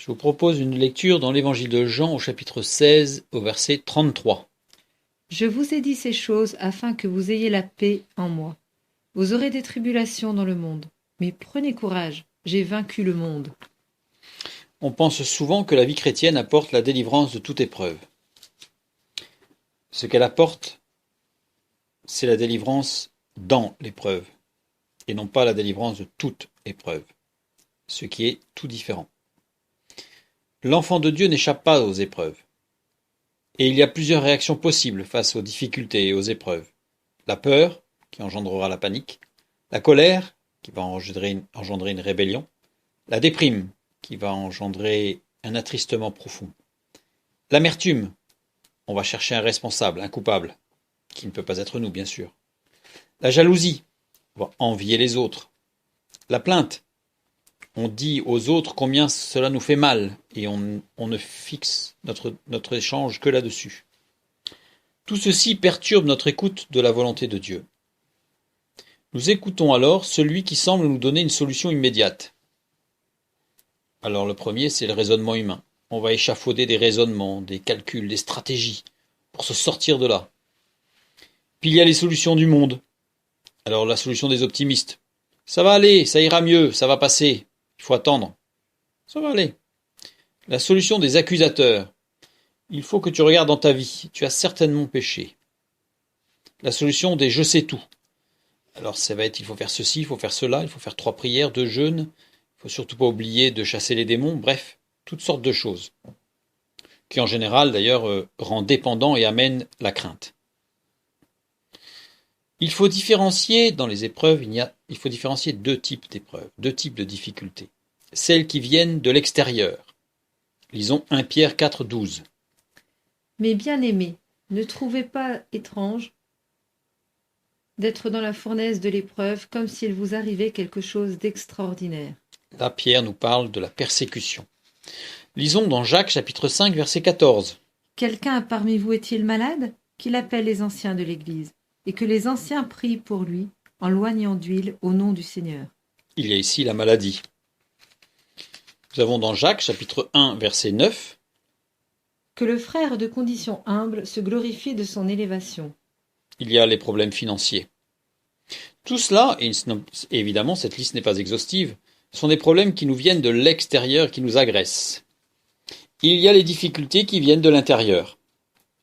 Je vous propose une lecture dans l'Évangile de Jean au chapitre 16 au verset 33. Je vous ai dit ces choses afin que vous ayez la paix en moi. Vous aurez des tribulations dans le monde, mais prenez courage, j'ai vaincu le monde. On pense souvent que la vie chrétienne apporte la délivrance de toute épreuve. Ce qu'elle apporte, c'est la délivrance dans l'épreuve, et non pas la délivrance de toute épreuve, ce qui est tout différent. L'enfant de Dieu n'échappe pas aux épreuves. Et il y a plusieurs réactions possibles face aux difficultés et aux épreuves. La peur, qui engendrera la panique, la colère, qui va engendrer une rébellion, la déprime, qui va engendrer un attristement profond, l'amertume, on va chercher un responsable, un coupable, qui ne peut pas être nous, bien sûr, la jalousie, on va envier les autres, la plainte, on dit aux autres combien cela nous fait mal et on ne fixe notre échange que là-dessus. Tout ceci perturbe notre écoute de la volonté de Dieu. Nous écoutons alors celui qui semble nous donner une solution immédiate. Alors le premier, c'est le raisonnement humain. On va échafauder des raisonnements, des calculs, des stratégies pour se sortir de là. Puis il y a les solutions du monde. Alors la solution des optimistes. Ça va aller, ça ira mieux, ça va passer. Il faut attendre. Ça va aller. La solution des accusateurs. Il faut que tu regardes dans ta vie. Tu as certainement péché. La solution des je sais tout. Alors ça va être il faut faire ceci, il faut faire cela, il faut faire 3 prières, 2 jeûnes. Il ne faut surtout pas oublier de chasser les démons. Bref, toutes sortes de choses. Qui en général d'ailleurs rend dépendant et amène la crainte. Il faut différencier dans les épreuves, il faut différencier 2 types d'épreuves, 2 types de difficultés. Celles qui viennent de l'extérieur. Lisons 1 Pierre 4, 12. Mes bien-aimés, ne trouvez pas étrange d'être dans la fournaise de l'épreuve comme s'il vous arrivait quelque chose d'extraordinaire. Là, Pierre nous parle de la persécution. Lisons dans Jacques chapitre 5, verset 14. Quelqu'un parmi vous est-il malade? Qu'il appelle les anciens de l'Église, et que les anciens prient pour lui, en loignant d'huile au nom du Seigneur. Il y a ici la maladie. Nous avons dans Jacques chapitre 1, verset 9. Que le frère de condition humble se glorifie de son élévation. Il y a les problèmes financiers. Tout cela, et évidemment cette liste n'est pas exhaustive, sont des problèmes qui nous viennent de l'extérieur, qui nous agressent. Il y a les difficultés qui viennent de l'intérieur.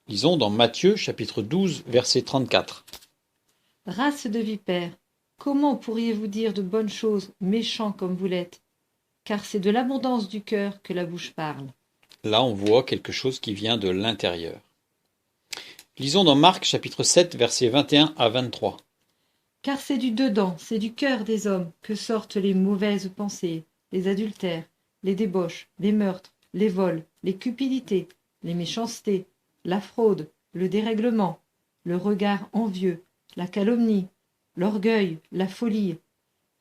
Lisons dans Matthieu chapitre 12, verset 34. Race de vipères, comment pourriez-vous dire de bonnes choses, méchants comme vous l'êtes? Car c'est de l'abondance du cœur que la bouche parle. Là, on voit quelque chose qui vient de l'intérieur. Lisons dans Marc chapitre 7, versets 21 à 23. Car c'est du dedans, c'est du cœur des hommes que sortent les mauvaises pensées, les adultères, les débauches, les meurtres, les vols, les cupidités, les méchancetés, la fraude, le dérèglement, le regard envieux, la calomnie, l'orgueil, la folie.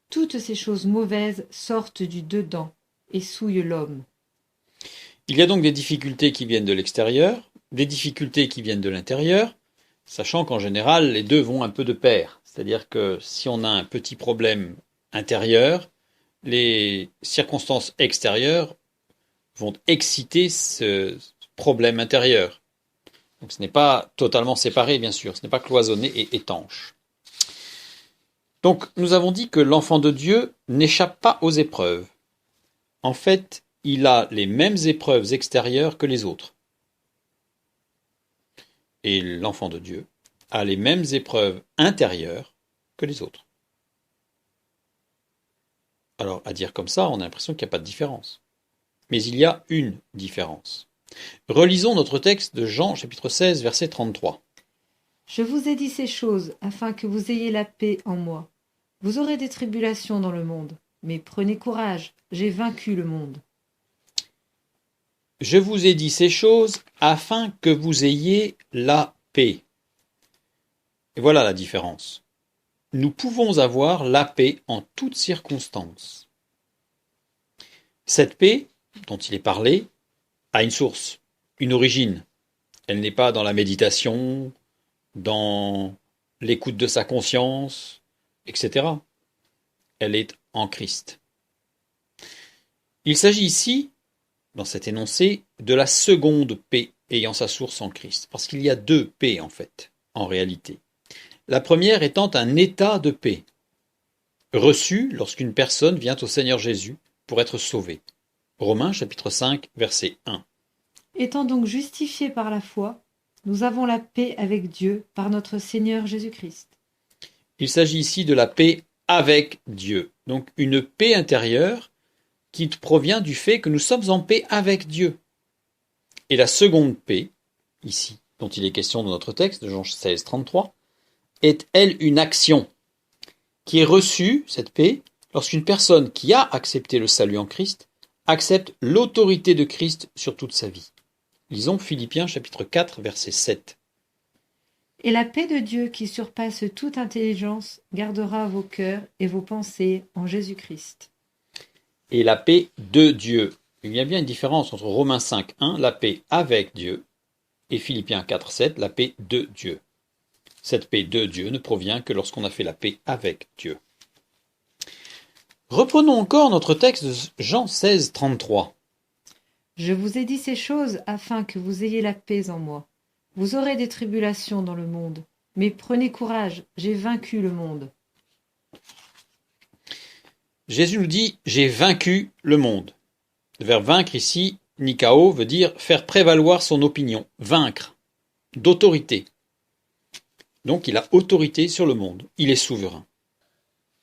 Toutes ces choses mauvaises sortent du dedans et souillent l'homme. Il y a donc des difficultés qui viennent de l'extérieur, des difficultés qui viennent de l'intérieur, sachant qu'en général, les deux vont un peu de pair. C'est-à-dire que si on a un petit problème intérieur, les circonstances extérieures vont exciter ce problème intérieur. Donc ce n'est pas totalement séparé, bien sûr, ce n'est pas cloisonné et étanche. Donc nous avons dit que l'enfant de Dieu n'échappe pas aux épreuves. En fait, il a les mêmes épreuves extérieures que les autres. Et l'enfant de Dieu a les mêmes épreuves intérieures que les autres. Alors, à dire comme ça, on a l'impression qu'il n'y a pas de différence. Mais il y a une différence. Relisons notre texte de Jean, chapitre 16, verset 33. Je vous ai dit ces choses afin que vous ayez la paix en moi. Vous aurez des tribulations dans le monde, mais prenez courage, j'ai vaincu le monde. Je vous ai dit ces choses afin que vous ayez la paix. Et voilà la différence. Nous pouvons avoir la paix en toutes circonstances. Cette paix, dont il est parlé, a une source, une origine. Elle n'est pas dans la méditation, dans l'écoute de sa conscience, etc. Elle est en Christ. Il s'agit ici dans cet énoncé, de la seconde paix ayant sa source en Christ. Parce qu'il y a deux paix, en fait, en réalité. La première étant un état de paix, reçu lorsqu'une personne vient au Seigneur Jésus pour être sauvée. Romains chapitre 5, verset 1. Étant donc justifiés par la foi, nous avons la paix avec Dieu par notre Seigneur Jésus-Christ. Il s'agit ici de la paix avec Dieu. Donc une paix intérieure qui provient du fait que nous sommes en paix avec Dieu. Et la seconde paix, ici, dont il est question dans notre texte, de Jean 16, 33, est, elle, une action qui est reçue, cette paix, lorsqu'une personne qui a accepté le salut en Christ accepte l'autorité de Christ sur toute sa vie. Lisons Philippiens chapitre 4, verset 7. Et la paix de Dieu qui surpasse toute intelligence gardera vos cœurs et vos pensées en Jésus-Christ. Et la paix de Dieu. Il y a bien une différence entre Romains 5, 1, la paix avec Dieu, et Philippiens 4, 7, la paix de Dieu. Cette paix de Dieu ne provient que lorsqu'on a fait la paix avec Dieu. Reprenons encore notre texte de Jean 16, 33. Je vous ai dit ces choses afin que vous ayez la paix en moi. Vous aurez des tribulations dans le monde, mais prenez courage, j'ai vaincu le monde. Jésus nous dit « J'ai vaincu le monde ». Le verbe vaincre ici, nikao, veut dire faire prévaloir son opinion, vaincre, d'autorité. Donc il a autorité sur le monde, il est souverain.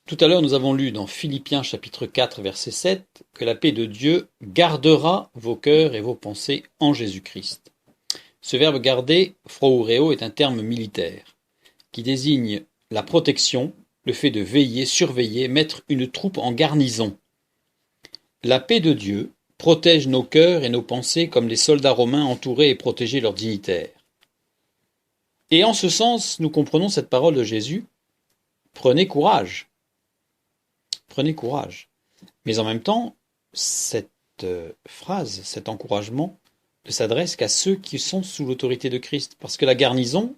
Tout à l'heure nous avons lu dans Philippiens chapitre 4 verset 7 que la paix de Dieu gardera vos cœurs et vos pensées en Jésus-Christ. Ce verbe garder, phroureo, est un terme militaire qui désigne la protection, le fait de veiller, surveiller, mettre une troupe en garnison. La paix de Dieu protège nos cœurs et nos pensées comme les soldats romains entouraient et protégeaient leurs dignitaires. Et en ce sens, nous comprenons cette parole de Jésus, prenez courage. Prenez courage. Mais en même temps, cette phrase, cet encouragement, ne s'adresse qu'à ceux qui sont sous l'autorité de Christ, parce que la garnison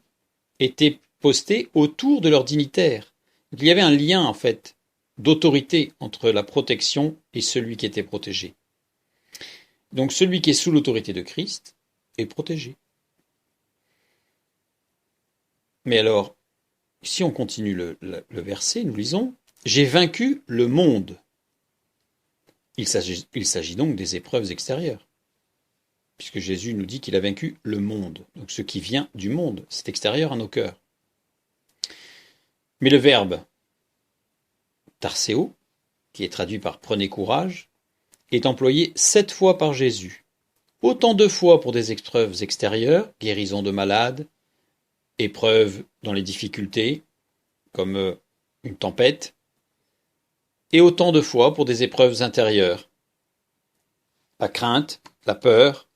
était postée autour de leurs dignitaires. Donc, il y avait un lien, en fait, d'autorité entre la protection et celui qui était protégé. Donc celui qui est sous l'autorité de Christ est protégé. Mais alors, si on continue le verset, nous lisons « J'ai vaincu le monde ». Il s'agit donc des épreuves extérieures, puisque Jésus nous dit qu'il a vaincu le monde. Donc ce qui vient du monde, c'est extérieur à nos cœurs. Mais le verbe « tarseo », qui est traduit par « prenez courage », est employé 7 fois par Jésus. Autant de fois pour des épreuves extérieures, guérison de malades, épreuves dans les difficultés, comme une tempête, et autant de fois pour des épreuves intérieures, la crainte, la peur,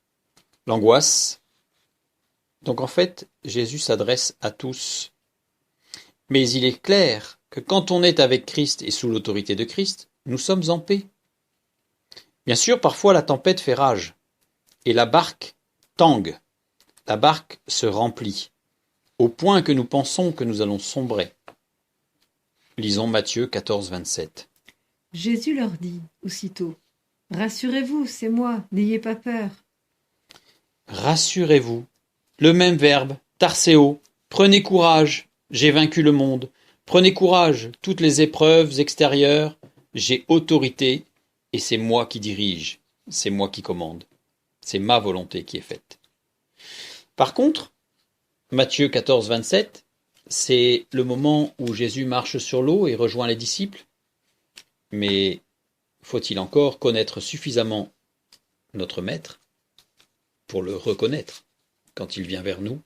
l'angoisse. Donc en fait, Jésus s'adresse à tous. Mais il est clair que quand on est avec Christ et sous l'autorité de Christ, nous sommes en paix. Bien sûr, parfois la tempête fait rage, et la barque tangue, la barque se remplit, au point que nous pensons que nous allons sombrer. Lisons Matthieu 14, 27. Jésus leur dit aussitôt, « Rassurez-vous, c'est moi, n'ayez pas peur. » Rassurez-vous. Le même verbe, tarseo, prenez courage, j'ai vaincu le monde. Prenez courage, toutes les épreuves extérieures, j'ai autorité, et c'est moi qui dirige, c'est moi qui commande. C'est ma volonté qui est faite. Par contre, Matthieu 14, 27, c'est le moment où Jésus marche sur l'eau et rejoint les disciples. Mais faut-il encore connaître suffisamment notre Maître pour le reconnaître quand il vient vers nous,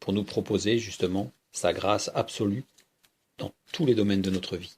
pour nous proposer justement sa grâce absolue dans tous les domaines de notre vie.